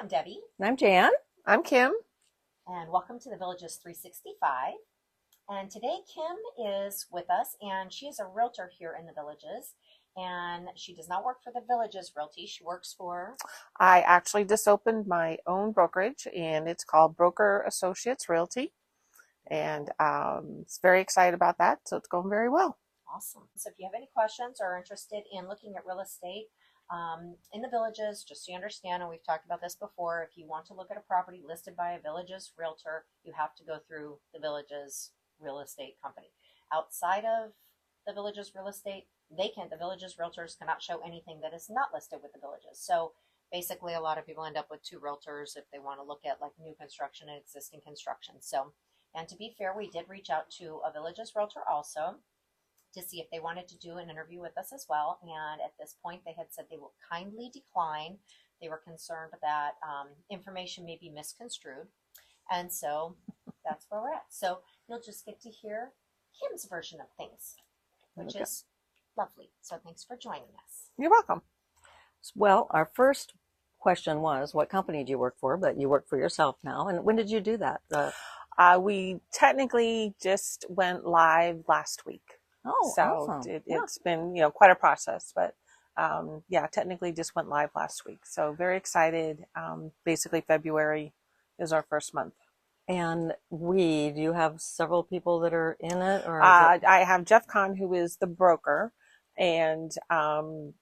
I'm Debbie, And I'm Jan. I'm Kim. and welcome to the Villages 365. And today, Kim is with us, and she is a realtor here in the Villages. And she does not work for the Villages Realty. She works for. I actually just opened my own brokerage, and it's called Broker Associates Realty. And it's very excited about that, so it's going very well. Awesome. So if you have any questions or are interested in looking at real estate in the Villages, just so you understand, and we've talked about this before, if you want to look at a property listed by a Villages Realtor, you have to go through the Villages Real Estate Company. Outside of the Villages Real Estate, the Villages Realtors cannot show anything that is not listed with the Villages. So basically, a lot of people end up with two realtors if they want to look at like new construction and existing construction. So, and to be fair, we did reach out to a Villages Realtor also to see if they wanted to do an interview with us as well. And at this point, they had said they will kindly decline. They were concerned that information may be misconstrued. And so that's where we're at. So you'll just get to hear Kim's version of things, which is lovely. So thanks for joining us. You're welcome. Well, our first question was, what company do you work for? But you work for yourself now. And when did you do that? We technically just went live last week. Oh, so awesome. it's been, quite a process, but technically just went live last week. So very excited. Basically February is our first month. And do you have several people that are in it? Or I have Jeff Kahn, who is the broker, and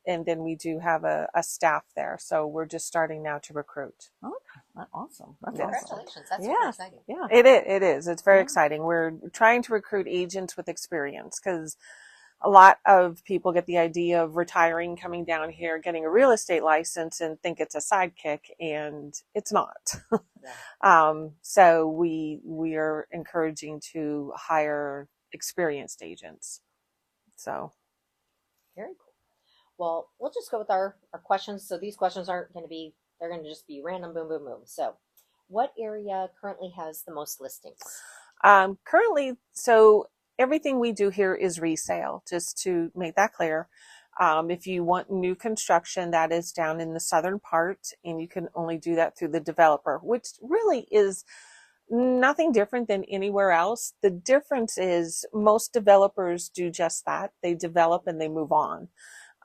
then we do have a staff there. So we're just starting now to recruit. Okay, awesome. That's Congratulations. awesome. That's super exciting. Yeah. It is. It's very exciting. We're trying to recruit agents with experience because a lot of people get the idea of retiring, coming down here, getting a real estate license and think it's a sidekick, and it's not. Yeah. So we are encouraging to hire experienced agents. So Very cool. Well, we'll just go with our questions. So these questions aren't going to be, they're going to just be random, boom, boom, boom. So what area currently has the most listings? Currently, so everything we do here is resale, just to make that clear. If you want new construction, that is down in the southern part, and you can only do that through the developer, which really is nothing different than anywhere else. The difference is most developers do just that. They develop and they move on.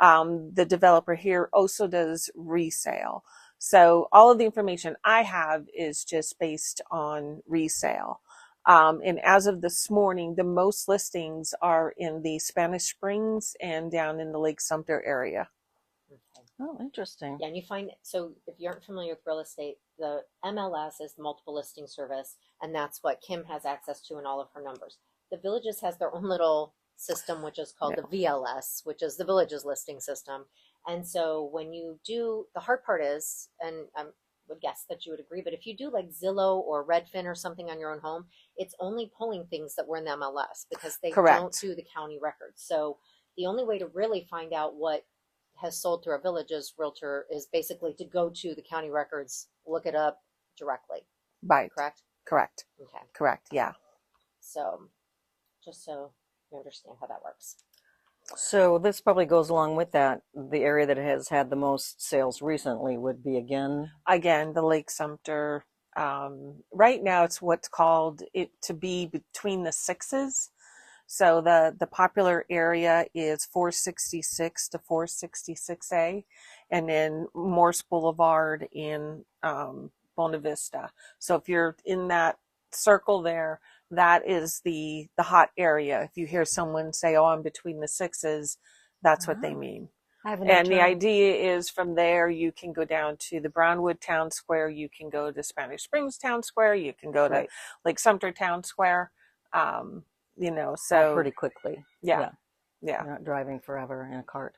The developer here also does resale. So all of the information I have is just based on resale. And as of this morning, the most listings are in the Spanish Springs and down in the Lake Sumter area. Okay. Oh, interesting. Yeah, and you find, so if you aren't familiar with real estate, the MLS is the multiple listing service, and that's what Kim has access to in all of her numbers. The Villages has their own little system, which is called the VLS, which is the Villages listing system. And so when you do, the hard part is, and I would guess that you would agree, but if you do like Zillow or Redfin or something on your own home, it's only pulling things that were in the MLS because they don't do the county records. So the only way to really find out what has sold through a Villages realtor is basically to go to the county records, look it up directly. Right. Correct? Correct. Okay. Correct. Yeah. So just so you understand how that works. So this probably goes along with that. The area that has had the most sales recently would be again the Lake Sumter. Right now it's what's called it to be between the sixes. So the popular area is 466 to 466A, and then Morse Boulevard in Bona Vista. So if you're in that circle there, that is the hot area. If you hear someone say, "Oh, I'm between the sixes," that's what they mean. And the idea is from there you can go down to the Brownwood Town Square, you can go to Spanish Springs Town Square, you can go to Lake Sumter Town Square. So pretty quickly. Yeah. You're not driving forever in a cart.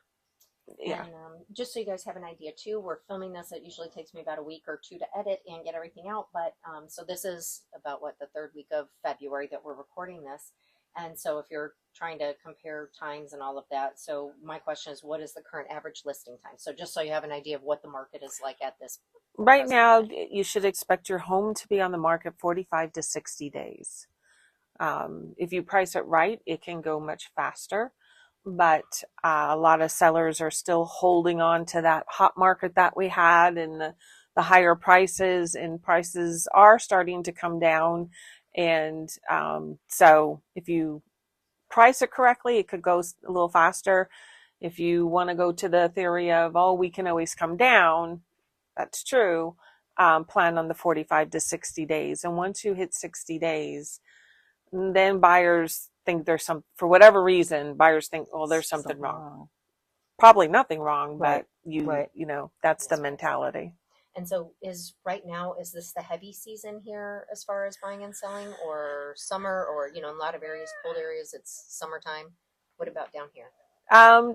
Yeah. And just so you guys have an idea too, we're filming this. It usually takes me about a week or two to edit and get everything out. But so this is about the third week of February that we're recording this. And so if you're trying to compare times and all of that, so my question is, what is the current average listing time? So just so you have an idea of what the market is like at this right now, you should expect your home to be on the market 45 to 60 days. If you price it right, it can go much faster. But a lot of sellers are still holding on to that hot market that we had in the the higher prices, and prices are starting to come down. And so if you price it correctly, it could go a little faster. If you want to go to the theory of, oh, we can always come down, that's true. Plan on the 45 to 60 days. And once you hit 60 days, then buyers think there's some, for whatever reason, buyers think, well, there's something wrong. Probably nothing wrong, Right. but you Right. know, that's the mentality. And so right now, is this the heavy season here as far as buying and selling, or summer, or, in a lot of areas, cold areas, it's summertime? What about down here?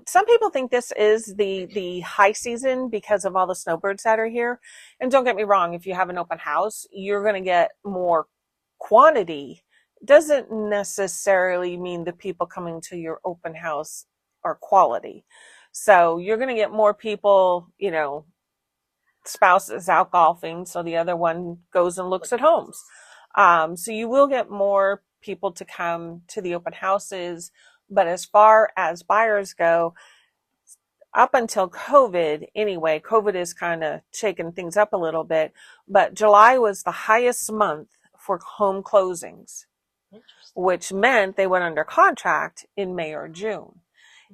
Some people think this is the high season because of all the snowbirds that are here. And don't get me wrong, if you have an open house, you're going to get more quantity. Doesn't necessarily mean the people coming to your open house are quality. So you're going to get more people, spouse is out golfing, so the other one goes and looks at homes. So you will get more people to come to the open houses. But as far as buyers go, up until COVID, anyway, COVID is kind of shaking things up a little bit. But July was the highest month for home closings, which meant they went under contract in May or June.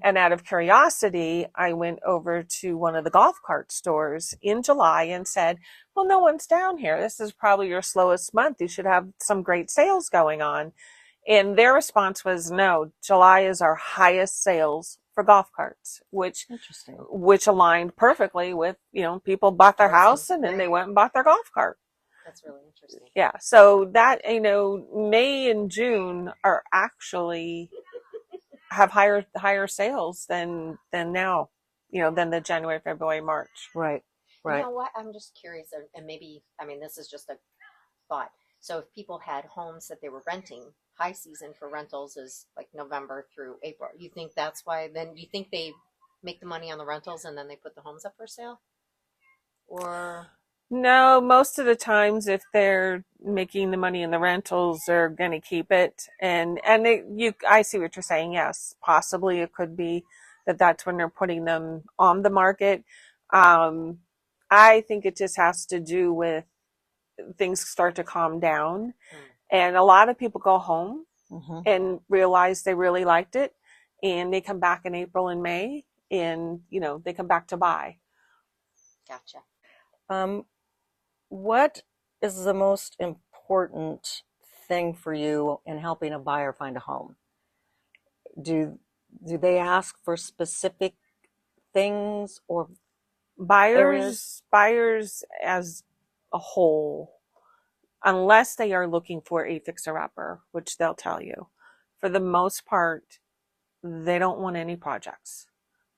And out of curiosity, I went over to one of the golf cart stores in July and said, well, no one's down here. This is probably your slowest month. You should have some great sales going on. And their response was, no, July is our highest sales for golf carts, which aligned perfectly with, people bought their house and then they went and bought their golf cart. That's really interesting. Yeah. So that, May and June are actually have higher sales than now, than the January, February, March. Right. Right. You know what? I'm just curious, and maybe, this is just a thought. So if people had homes that they were renting, high season for rentals is like November through April. You think that's why? Then you think they make the money on the rentals and then they put the homes up for sale? Or no, most of the times if they're making the money in the rentals, they're going to keep it. And I see what you're saying. Yes, possibly it could be that that's when they're putting them on the market. I think it just has to do with things start to calm down. And a lot of people go home and realize they really liked it. And they come back in April and May and, they come back to buy. Gotcha. What is the most important thing for you in helping a buyer find a home? Do they ask for specific things or buyers as a whole, unless they are looking for a fixer-upper, which they'll tell you, for the most part, they don't want any projects.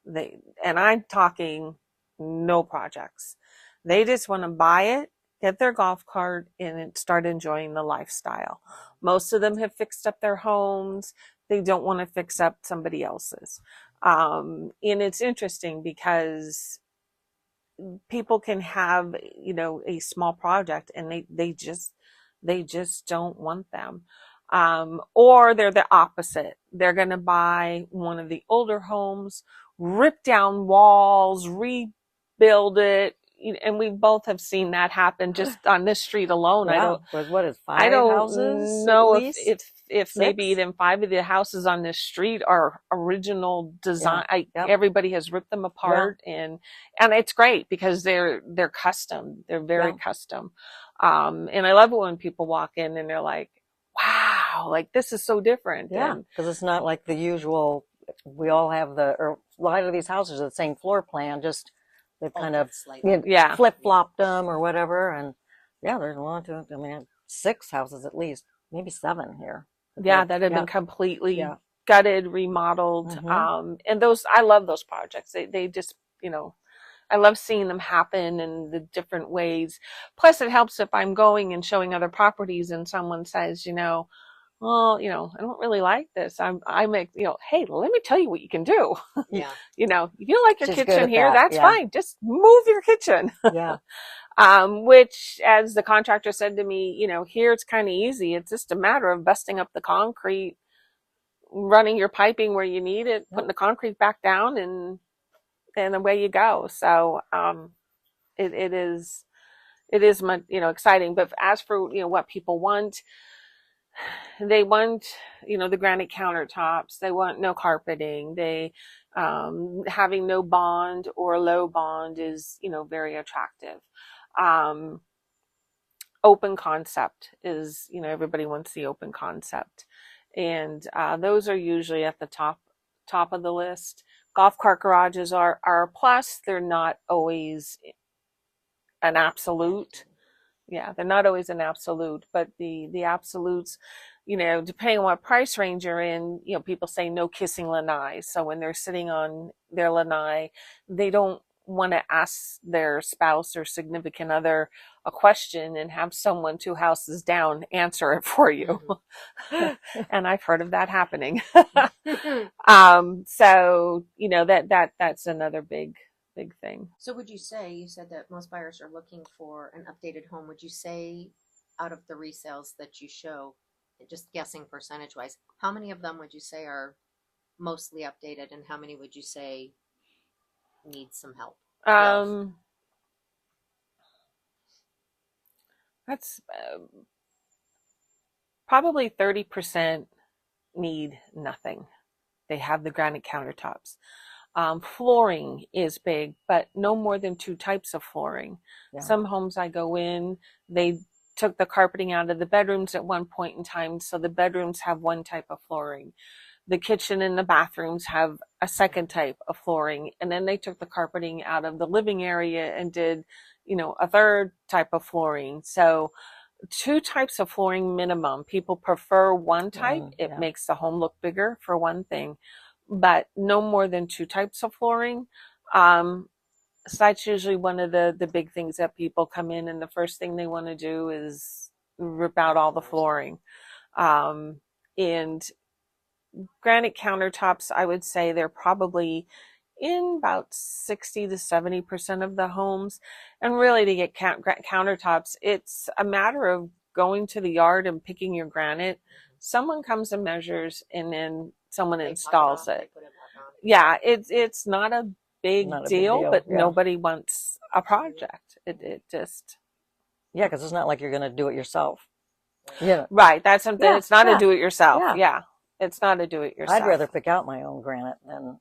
And I'm talking no projects. They just want to buy it, get their golf cart, and start enjoying the lifestyle. Most of them have fixed up their homes. They don't want to fix up somebody else's. And it's interesting because people can have, a small project and they just don't want them. Or they're the opposite. They're going to buy one of the older homes, rip down walls, rebuild it. And we both have seen that happen just on this street alone. Yeah. What is 5 houses? I don't know if maybe even 5 of the houses on this street are original design. Yeah. Everybody has ripped them apart, and it's great because they're custom. They're very custom. And I love it when people walk in and they're like, wow, like this is so different. Yeah, because it's not like the usual. We all have or a lot of these houses are the same floor plan, just they've kind of flip-flopped them or whatever. And there's a lot to it. I mean, 6 houses at least, maybe 7 here. That have been completely gutted, remodeled. And those, I love those projects. They just, I love seeing them happen in the different ways. Plus it helps if I'm going and showing other properties and someone says, well, I don't really like this. I make, hey, let me tell you what you can do. Yeah. You don't like your She's kitchen here. that. That's fine. Just move your kitchen. Yeah. Which, as the contractor said to me, here it's kind of easy. It's just a matter of busting up the concrete, running your piping where you need it, putting the concrete back down, and away you go. So, it is, it is much, exciting. But as for, what people want, they want, the granite countertops. They want no carpeting. They, having no bond or low bond is, very attractive. Open concept is, everybody wants the open concept. And those are usually at the top of the list. Golf cart garages are a plus. They're not always an absolute. Yeah, they're not always an absolute, but the absolutes, depending on what price range you're in, people say no kissing lanai. So when they're sitting on their lanai, they don't want to ask their spouse or significant other a question and have someone 2 houses down answer it for you. Mm-hmm. And I've heard of that happening. So, that's another big thing. So would you say, you said that most buyers are looking for an updated home. Would you say out of the resales that you show, just guessing percentage wise, how many of them would you say are mostly updated and how many would you say need some help? That's probably 30% need nothing. They have the granite countertops. Flooring is big, but no more than 2 types of flooring. Yeah. Some homes I go in, they took the carpeting out of the bedrooms at one point in time, so the bedrooms have 1 type of flooring. The kitchen and the bathrooms have a 2nd type of flooring, and then they took the carpeting out of the living area and did, a 3rd type of flooring. So 2 types of flooring minimum. People prefer 1 type. It makes the home look bigger, for one thing, but no more than 2 types of flooring. So that's usually one of the big things that people come in, and the first thing they want to do is rip out all the flooring. And granite countertops, I would say they're probably in about 60 to 70% of the homes. And really, to get countertops, it's a matter of going to the yard and picking your granite. Someone comes and measures, and then someone installs it. Yeah, it's not a big deal, but nobody wants a project. It just... Yeah, because it's not like you're going to do it yourself. Yeah. Right, that's something. Yeah, it's not a do-it-yourself. Yeah. It's not a do-it-yourself. I'd rather pick out my own granite than...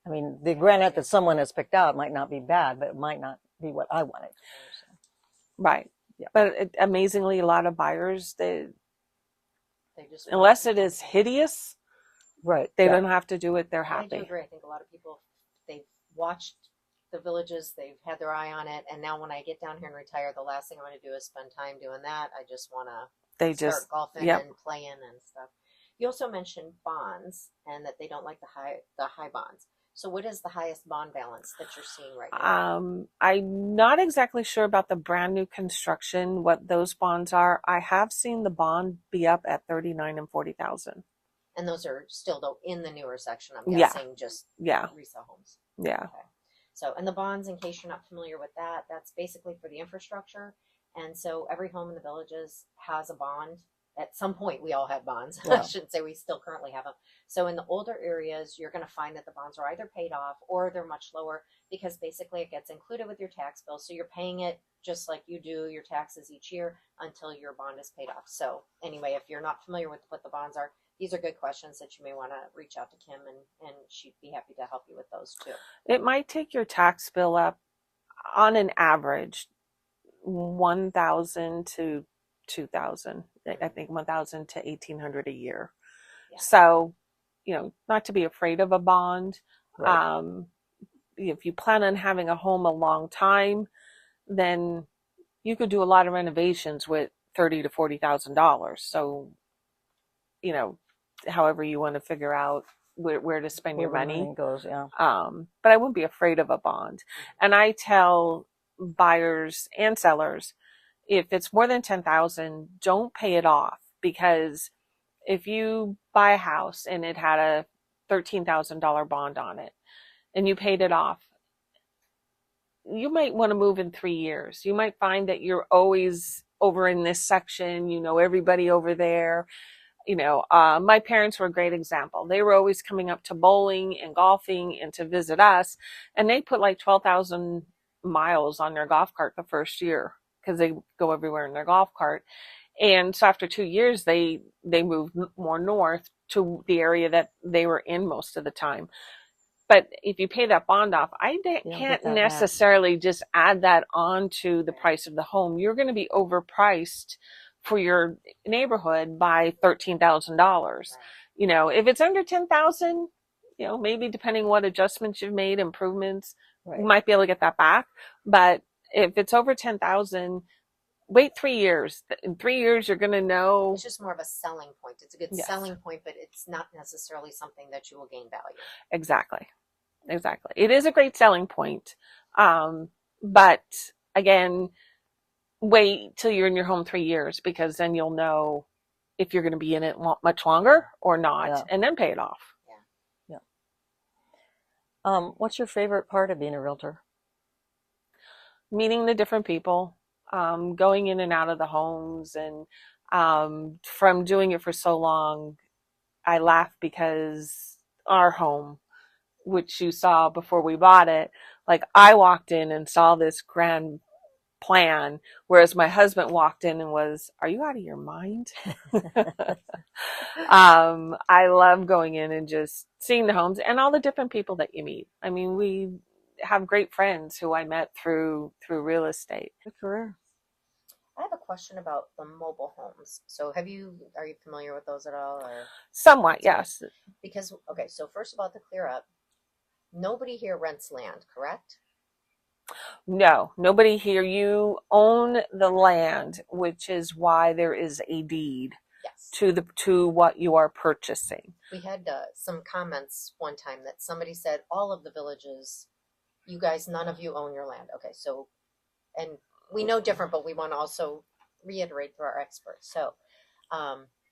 I mean, the granite that someone has picked out might not be bad, but it might not be what I wanted. So. Right. Yeah. But amazingly, a lot of buyers, they just, unless it is hideous, right, they don't have to do it. They're happy. I do agree. I think a lot of people, they've watched the villages, they've had their eye on it, and now when I get down here and retire, the last thing I want to do is spend time doing that. I just want to start golfing and playing and stuff. You also mentioned bonds and that they don't like the high bonds. So what is the highest bond balance that you're seeing right now? I'm not exactly sure about the brand new construction, what those bonds are. I have seen the bond be up at $39,000 and $40,000. And those are still though in the newer section, I'm guessing, just resale homes. Yeah. Okay. So, and the bonds, in case you're not familiar with that, that's basically for the infrastructure. And so every home in the villages has a bond. At some point, we all had bonds. Yeah. I shouldn't say we still currently have them. So in the older areas, you're going to find that the bonds are either paid off or they're much lower because basically it gets included with your tax bill. So you're paying it just like you do your taxes each year until your bond is paid off. So anyway, if you're not familiar with what the bonds are, these are good questions that you may want to reach out to Kim and she'd be happy to help you with those too. It might take your tax bill up on an average $1,000 to $2,000. I think $1,000 to $1,800 a year. Yeah. So, not to be afraid of a bond. Right. If you plan on having a home a long time, then you could do a lot of renovations with $30,000 to $40,000. So, however you want to figure out where to spend your money goes, yeah. But I wouldn't be afraid of a bond. And I tell buyers and sellers, if it's more than $10,000, don't pay it off, because if you buy a house and it had a $13,000 bond on it and you paid it off, you might want to move in 3 years. You might find that you're always over in this section, everybody over there. My parents were a great example. They were always coming up to bowling and golfing and to visit us, and they put like 12,000 miles on their golf cart the first year. because they go everywhere in their golf cart. And so after 2 years, they moved more north to the area that they were in most of the time. But if you pay that bond off, can't necessarily just add that on to the price of the home. You're going to be overpriced for your neighborhood by $13,000. Right. You know, if it's under 10,000, you know, maybe depending what adjustments you've made, improvements, right, you might be able to get that back. But if it's over 10,000, wait 3 years. In 3 years, you're going to know. It's just more of a selling point. It's a good selling point, but it's not necessarily something that you will gain value. Exactly. It is a great selling point. But again, wait till you're in your home 3 years, because then you'll know if you're going to be in it much longer or not, and then pay it off. What's your favorite part of being a realtor? Meeting the different people, going in and out of the homes, and from doing it for so long, I laugh because our home, which you saw before we bought it, like I walked in and saw this grand plan, whereas my husband walked in and was, "Are you out of your mind?" I love going in and just seeing the homes and all the different people that you meet. I mean, we have great friends who I met through real estate. Good career. I have a question about the mobile homes. So are you familiar with those at all? Or? Somewhat, yes. Because, okay, so first of all, to clear up, nobody here rents land, correct? No, nobody here. You own the land, which is why there is a deed. Yes. To what you are purchasing. We had some comments one time that somebody said all of the villages, you guys, none of you own your land. Okay, so, and we know different, but we want to also reiterate through our experts. So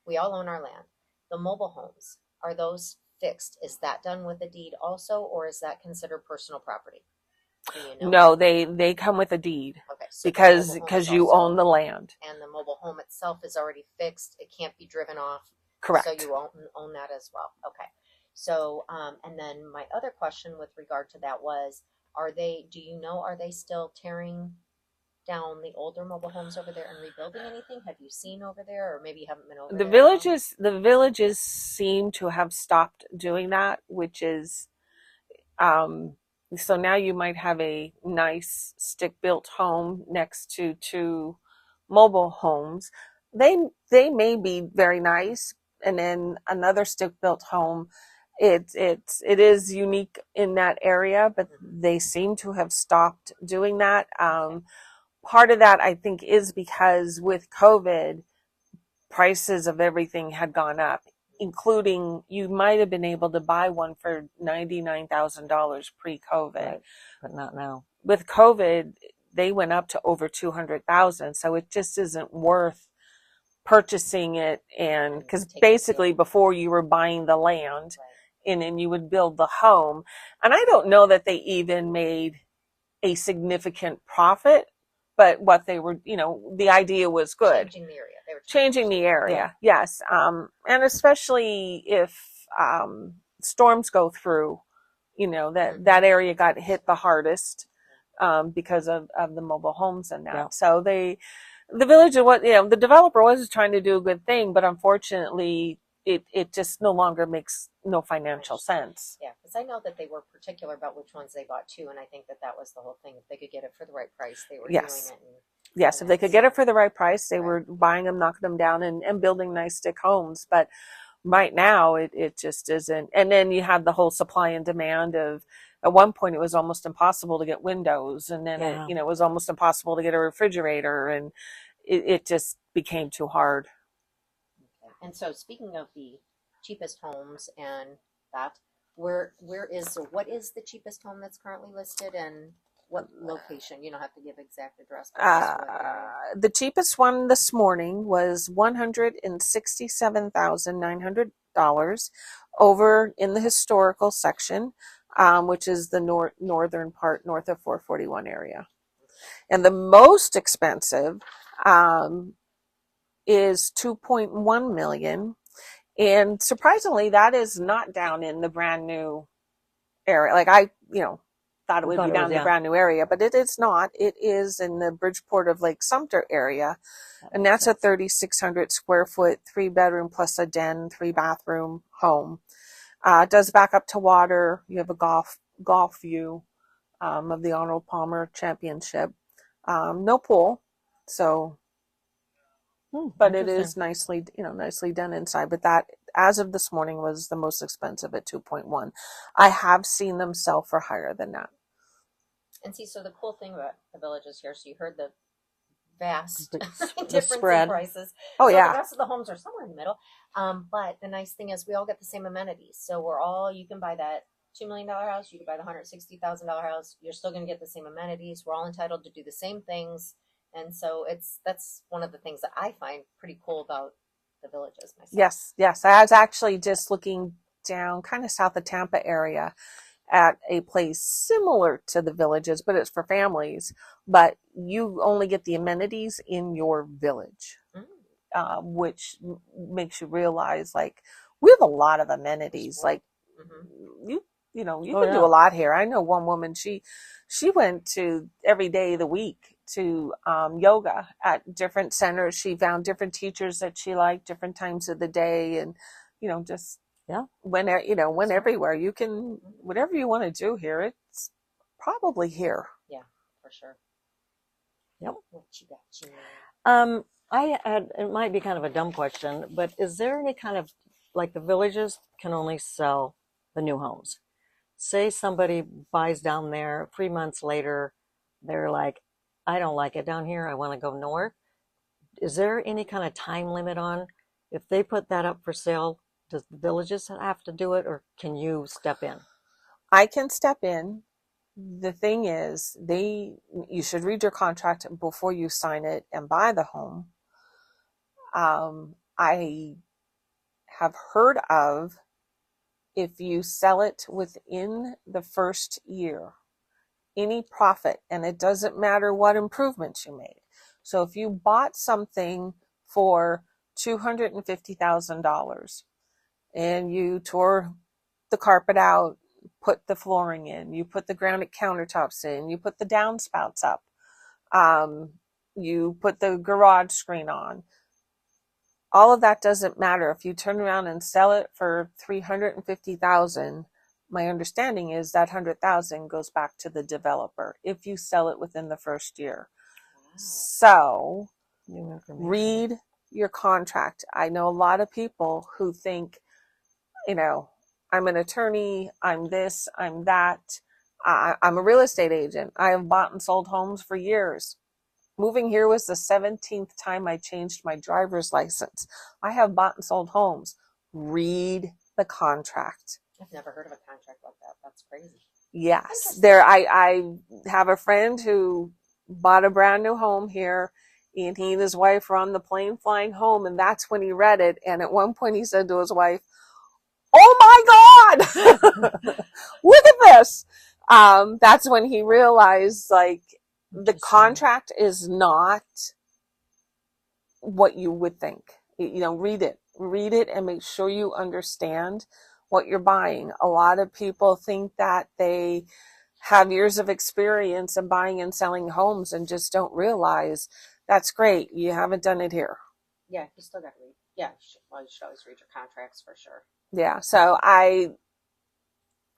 we all own our land. The mobile homes, are those fixed? Is that done with a deed also, or is that considered personal property? You know? No, they come with a deed. Okay, so because you own the land. And the mobile home itself is already fixed. It can't be driven off. Correct. So you own that as well. Okay. So, and then my other question with regard to that was, are they still tearing down the older mobile homes over there and rebuilding anything? Have you seen over there, or maybe you haven't been over there? The villages seem to have stopped doing that, which is, so now you might have a nice stick-built home next to two mobile homes. They may be very nice, and then another stick-built home. It is unique in that area, but they seem to have stopped doing that. Part of that, I think, is because with COVID, prices of everything had gone up, including you might have been able to buy one for $99,000 pre-COVID. Right, but not now. With COVID, they went up to over $200,000, so it just isn't worth purchasing it. And because basically before you were buying the land, and then you would build the home, and I don't know that they even made a significant profit, but what they were, the idea was good. Changing the area. They were changing the area, yes. And especially if storms go through, that area got hit the hardest because of the mobile homes and that. Yeah. So the village, the developer was trying to do a good thing, but unfortunately, it just no longer makes no financial sense. Yeah, because I know that they were particular about which ones they bought too, and I think that was the whole thing. If they could get it for the right price, they were doing it. Yes, if they could get it for the right price, they were buying them, knocking them down, and building nice stick homes. But right now, it just isn't. And then you have the whole supply and demand of, at one point, it was almost impossible to get windows, and then it was almost impossible to get a refrigerator, and it just became too hard. And so, speaking of the cheapest homes and that, what is the cheapest home that's currently listed, and what location? You don't have to give exact address. The cheapest one this morning was $167,900 over in the historical section, which is the northern part, north of 441 area. And the most expensive is $2.1 million, and surprisingly, that is not down in the brand new area. Like thought it would Thought be it down was, in the yeah. brand new area, but it is not. It is in the Bridgeport of Lake Sumter area. That And makes that's a sense. 3,600 square foot, 3-bedroom plus a den, 3-bathroom home. It does back up to water. You have a golf view of the Arnold Palmer Championship. No pool, so but it is nicely done inside. But that, as of this morning, was the most expensive at 2.1. I have seen them sell for higher than that. And see, so the cool thing about the villages here, so you heard the vast The difference spread. in prices. Oh, so yeah. the rest of the homes are somewhere in the middle. But the nice thing is we all get the same amenities. So you can buy that $2 million house, you can buy the $160,000 house. You're still going to get the same amenities. We're all entitled to do the same things. And so that's one of the things that I find pretty cool about the villages myself. Yes. I was actually just looking down kind of south of Tampa area at a place similar to the villages, but it's for families. But you only get the amenities in your village, which makes you realize, like, we have a lot of amenities. Like, you can do a lot here. I know one woman, she went to every day of the week to yoga at different centers. She found different teachers that she liked, different times of the day, and just when everywhere you can, whatever you want to do here, it's probably here. Yeah, for sure. Yep. What you got, it might be kind of a dumb question, but is there any kind of, like, the villages can only sell the new homes? Say somebody buys down there, 3 months later, they're like, I don't like it down here, I want to go north. Is there any kind of time limit on if they put that up for sale? Does the villages have to do it, or can you step in? I can step in. The thing is, you should read your contract before you sign it and buy the home. I have heard of, if you sell it within the first year, any profit, and it doesn't matter what improvements you made. So if you bought something for $250,000 and you tore the carpet out, put the flooring in, you put the granite countertops in, you put the downspouts up, you put the garage screen on, all of that doesn't matter. If you turn around and sell it for $350,000, my understanding is that $100,000 goes back to the developer if you sell it within the first year. So read your contract. I know a lot of people who think, I'm an attorney, I'm this, I'm that. I'm a real estate agent. I have bought and sold homes for years. Moving here was the 17th time I changed my driver's license. I have bought and sold homes. Read the contract. I've never heard of a contract like that. That's crazy. Yes. I have a friend who bought a brand new home here, and he and his wife were on the plane flying home, and that's when he read it. And at one point he said to his wife, "Oh my God, look at this." That's when he realized, like, the contract is not what you would think. Read it and make sure you understand what you're buying. A lot of people think that they have years of experience in buying and selling homes and just don't realize that's great. You haven't done it here. Yeah, you still got to read. Yeah, you should always read your contracts for sure. Yeah, so I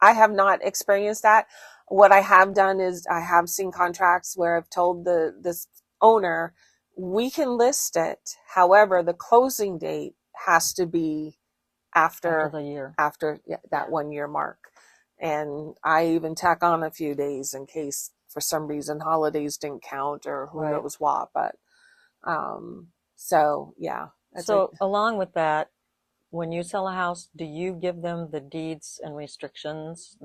have not experienced that. What I have done is I have seen contracts where I've told this owner, we can list it. However, the closing date has to be after the year, after that 1 year mark. And I even tack on a few days in case for some reason holidays didn't count or who knows what. But so yeah. So along with that, when you sell a house, do you give them the deeds and restrictions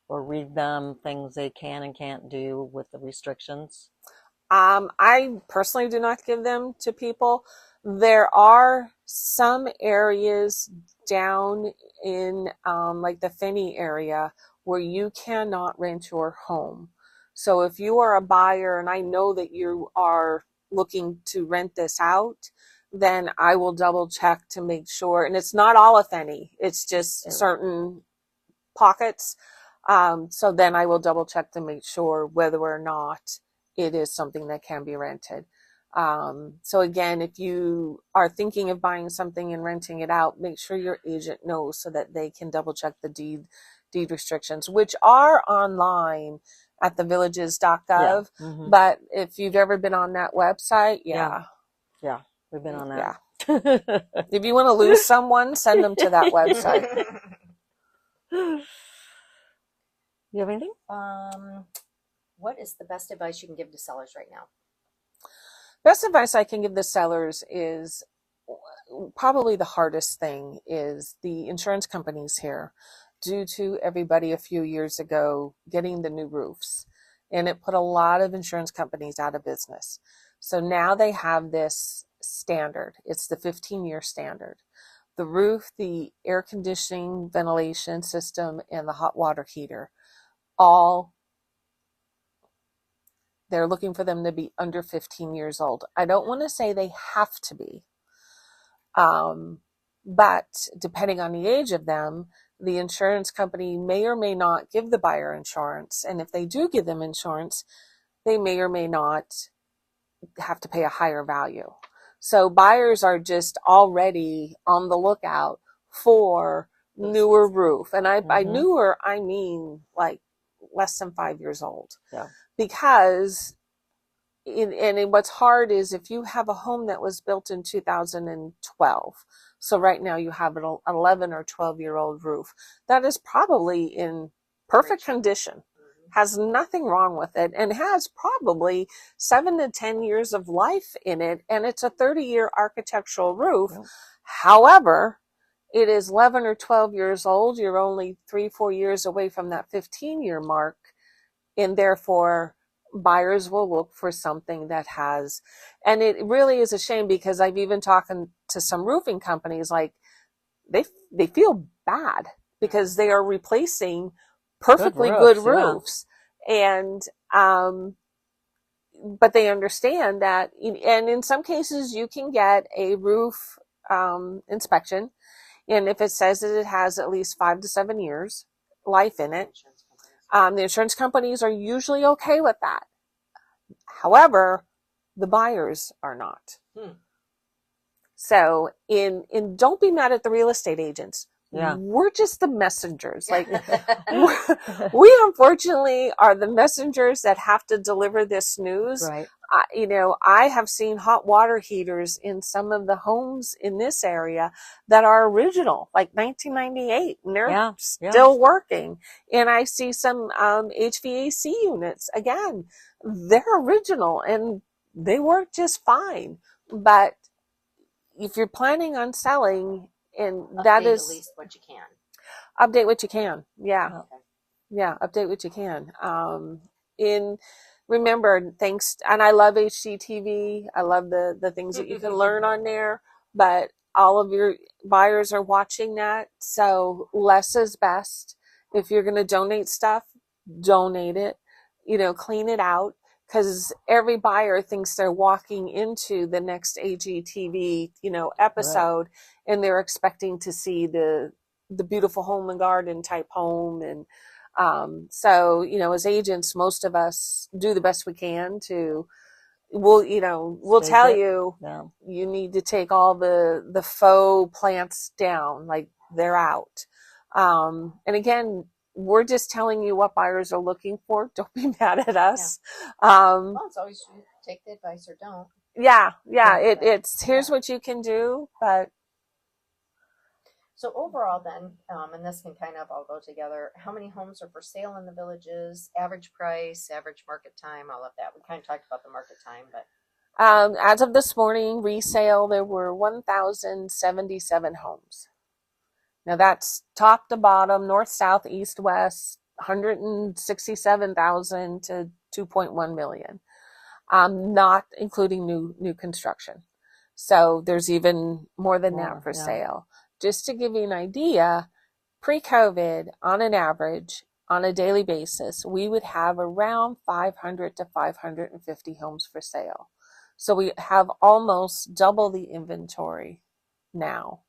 or read them things they can and can't do with the restrictions? I personally do not give them to people. There are some areas down in like the Finney area where you cannot rent your home. So if you are a buyer and I know that you are looking to rent this out, then I will double check to make sure. And it's not all of Finney. It's just certain pockets. So then I will double check to make sure whether or not it is something that can be rented. So again, if you are thinking of buying something and renting it out, make sure your agent knows so that they can double check the deed restrictions, which are online at thevillages.gov. Yeah. Mm-hmm. But if you've ever been on that website, Yeah, we've been on that. Yeah. If you want to lose someone, send them to that website. You have anything? What is the best advice you can give to sellers right now? Best advice I can give the sellers is probably the hardest thing is the insurance companies here, due to everybody a few years ago getting the new roofs. And it put a lot of insurance companies out of business. So now they have this standard. It's the 15-year standard. The roof, the air conditioning, ventilation system, and the hot water heater, all they're looking for them to be under 15 years old. I don't want to say they have to be. But depending on the age of them, the insurance company may or may not give the buyer insurance. And if they do give them insurance, they may or may not have to pay a higher value. So buyers are just already on the lookout for newer roof. And by newer, I mean like less than 5 years old. Yeah. Because what's hard is if you have a home that was built in 2012, so right now you have an 11 or 12-year-old roof, that is probably in perfect condition, has nothing wrong with it, and has probably 7 to 10 years of life in it, and it's a 30-year architectural roof. Yep. However, it is 11 or 12 years old. You're only 3-4 years away from that 15-year mark, and therefore buyers will look for something that has, and it really is a shame because I've even talked to some roofing companies, like they feel bad because they are replacing perfectly good roofs. Yeah. And but they understand that, and in some cases you can get a roof inspection, and if it says that it has at least 5 to 7 years life in it, the insurance companies are usually okay with that. However, the buyers are not. So don't be mad at the real estate agents. Yeah. We're just the messengers. Like we unfortunately are the messengers that have to deliver this news. Right. I have seen hot water heaters in some of the homes in this area that are original, like 1998, and they're still working. And I see some HVAC units, again, they're original and they work just fine. But if you're planning on selling, and that is at least what you can. Update what you can. Yeah. Okay. Yeah. Update what you can. Remember, and I love HGTV. I love the things that you can learn on there, but all of your buyers are watching that. So less is best. If you're going to donate stuff, donate it, clean it out. Because every buyer thinks they're walking into the next AGTV, episode, right, and they're expecting to see the beautiful home and garden type home. And so, as agents, most of us do the best we can to. We'll tell you, you need to take all the faux plants down, like they're out. And again, we're just telling you what buyers are looking for. Don't be mad at us. Well, it's always take the advice or don't. Yeah. It's here's what you can do, but. So overall then, and this can kind of all go together, how many homes are for sale in the villages, average price, average market time, all of that. We kind of talked about the market time, but. As of this morning, resale, there were 1,077 homes. Now that's top to bottom, north, south, east, west, 167,000 to 2.1 million. Not including new construction. So there's even more than that for sale. Just to give you an idea, pre-COVID, on an average, on a daily basis, we would have around 500 to 550 homes for sale. So we have almost double the inventory now.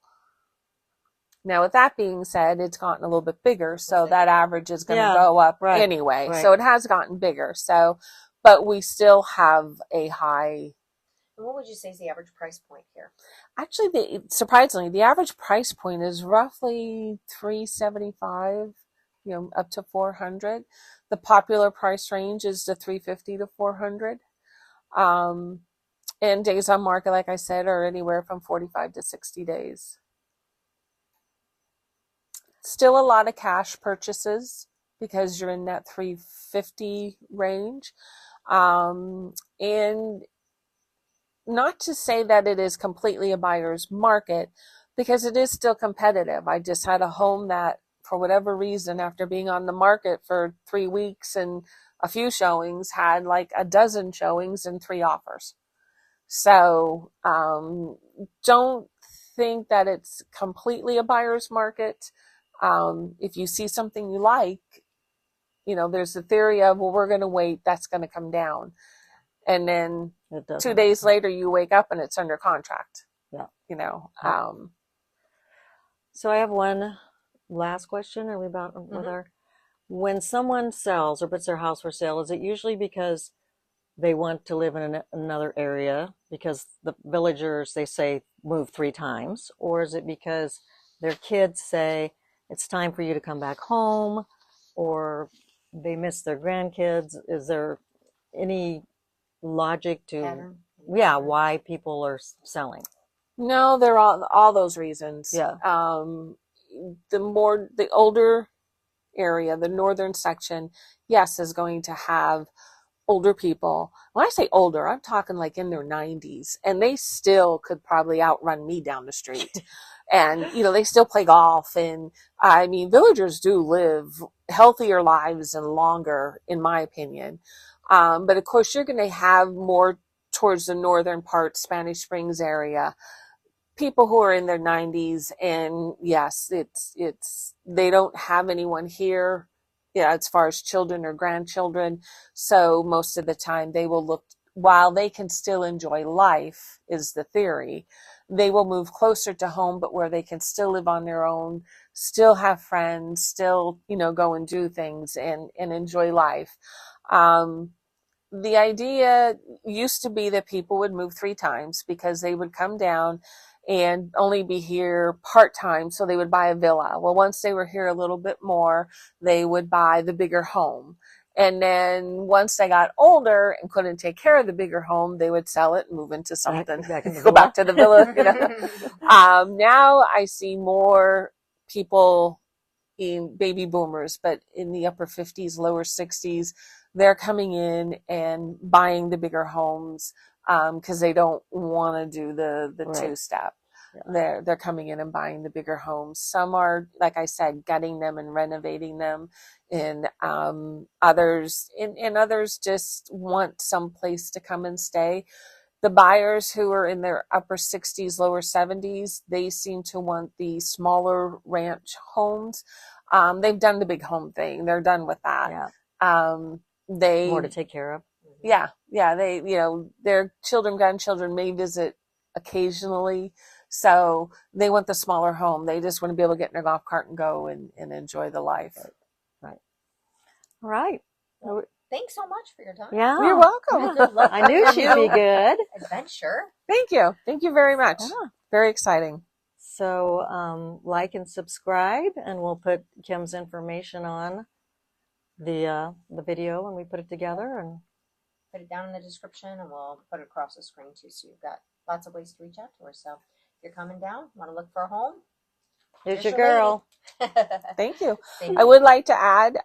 Now, with that being said, it's gotten a little bit bigger, so Looks like that it. average is going to Yeah, go up right, anyway. right. So it has gotten bigger. So, but we still have a high. And what would you say is the average price point here? Actually, surprisingly, the average price point is roughly $375, up to $400. The popular price range is the $350 to $400. And days on market, like I said, are anywhere from 45 to 60 days. Still a lot of cash purchases because you're in that 350 range. And not to say that it is completely a buyer's market, because it is still competitive. I just had a home that, for whatever reason, after being on the market for 3 weeks and a few showings, had like a dozen showings and 3 offers. So don't think that it's completely a buyer's market. If you see something you like, there's the theory of, well, we're going to wait, that's going to come down. And then 2 days later, you wake up and it's under contract. Yeah. So I have one last question. Are we about with our? When someone sells or puts their house for sale, is it usually because they want to live in another area because the villagers, they say, move 3 times? Or is it because their kids say it's time for you to come back home, or they miss their grandkids? Is there any logic to Pattern? why people are selling? No, they're all those reasons. Yeah. The older area, the northern section, yes, is going to have older people. When I say older, I'm talking like in their 90s, and they still could probably outrun me down the street. And, they still play golf. And I mean, villagers do live healthier lives and longer, in my opinion. But of course, you're going to have more towards the northern part, Spanish Springs area, people who are in their 90s. And yes, they don't have anyone here, as far as children or grandchildren. So most of the time they will look, while they can still enjoy life, is the theory, they will move closer to home, but where they can still live on their own, still have friends, still, go and do things and enjoy life. The idea used to be that people would move 3 times because they would come down and only be here part-time, so they would buy a villa. Well, once they were here a little bit more, they would buy the bigger home. And then once they got older and couldn't take care of the bigger home, they would sell it and move into something. Go back to the villa. Now I see more people, in baby boomers, but in the upper 50s, lower 60s, they're coming in and buying the bigger homes because they don't want to do the Right. 2-step. Yeah. They're coming in and buying the bigger homes. Some are, like I said, gutting them and renovating them, and others just want some place to come and stay. The buyers who are in their upper 60s, lower 70s, they seem to want the smaller ranch homes. They've done the big home thing. They're done with that. Yeah. More to take care of. Yeah. They, their children, grandchildren may visit occasionally. So they want the smaller home. They just want to be able to get in their golf cart and go and enjoy the life. Right. All right. Well, thanks so much for your time. Yeah. You're welcome. Yeah. Good luck. I knew she'd be good. Adventure. Thank you. Thank you very much. Yeah. Very exciting. So like and subscribe, and we'll put Kim's information on the video when we put it together, and put it down in the description, and we'll put it across the screen too, so you've got lots of ways to reach out to her. So if you're coming down, want to look for a home, here's your girl. Thank you. Thank you. I would like to add,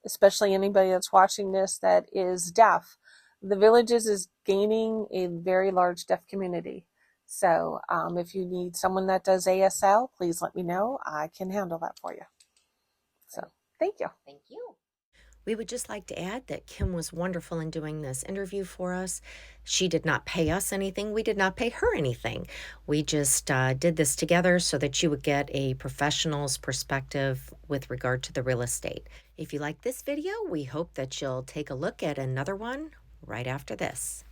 especially anybody that's watching this that is deaf, the Villages is gaining a very large deaf community. So if you need someone that does ASL, please let me know. I can handle that for you. So thank you. Thank you. We would just like to add that Kim was wonderful in doing this interview for us. She did not pay us anything. We did not pay her anything. We just did this together so that you would get a professional's perspective with regard to the real estate. If you like this video, we hope that you'll take a look at another one right after this.